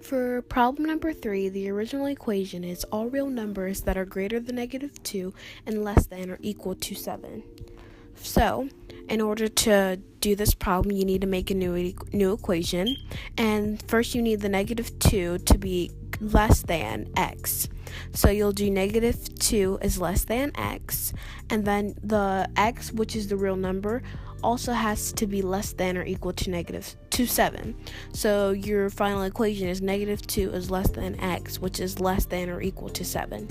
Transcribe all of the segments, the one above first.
For problem number 3, the original equation is all real numbers that are greater than -2 and less than or equal to 7. So, in order to do this problem, you need to make a new equation, and first you need the -2 to be less than x. So you'll do -2 is less than x, and then the x, which is the real number, also has to be less than or equal to 7. So your final equation is -2 is less than x, which is less than or equal to 7.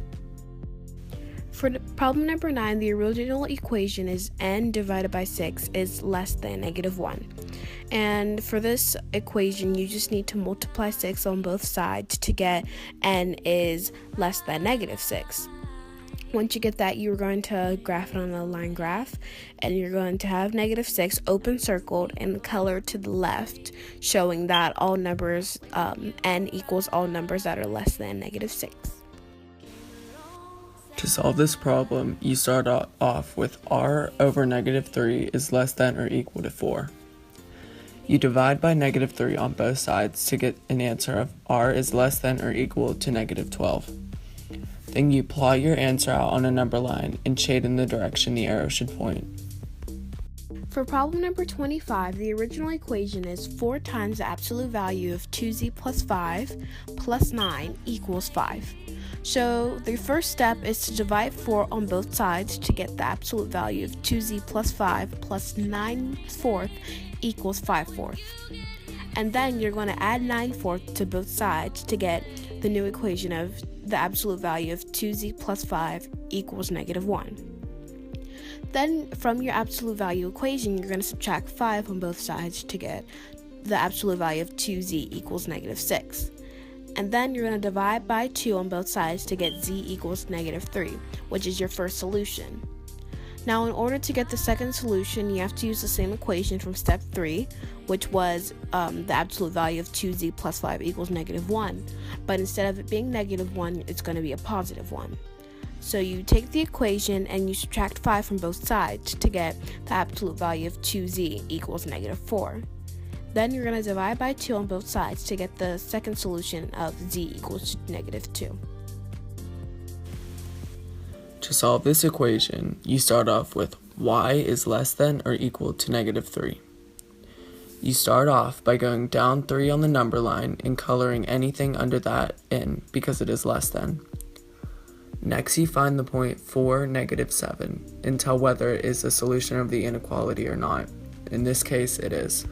For problem number 9, the original equation is n divided by 6 is less than -1. And for this equation, you just need to multiply 6 on both sides to get n is less than -6. Once you get that, you're going to graph it on a line graph, and you're going to have -6 open circled and color to the left, showing that all numbers, n equals all numbers that are less than -6. To solve this problem, you start off with r over -3 is less than or equal to 4. You divide by -3 on both sides to get an answer of r is less than or equal to -12. Then you plot your answer out on a number line and shade in the direction the arrow should point. For problem number 25, the original equation is 4 times the absolute value of 2z plus 5 plus 9 equals 5. So the first step is to divide 4 on both sides to get the absolute value of 2z plus 5 plus 9/4 equals 5/4. And then you're going to add 9/4 to both sides to get the new equation of the absolute value of 2z plus 5 equals -1. Then from your absolute value equation, you're going to subtract 5 on both sides to get the absolute value of 2z equals -6. And then you're going to divide by 2 on both sides to get z equals -3, which is your first solution. Now, in order to get the second solution, you have to use the same equation from step 3, which was the absolute value of 2z plus 5 equals -1. But instead of it being -1, it's going to be a +1. So you take the equation and you subtract 5 from both sides to get the absolute value of 2z equals -4. Then you're going to divide by 2 on both sides to get the second solution of z equals -2. To solve this equation, you start off with y is less than or equal to -3. You start off by going down 3 on the number line and coloring anything under that in because it is less than. Next, you find the point 4, -7 and tell whether it is a solution of the inequality or not. In this case, it is.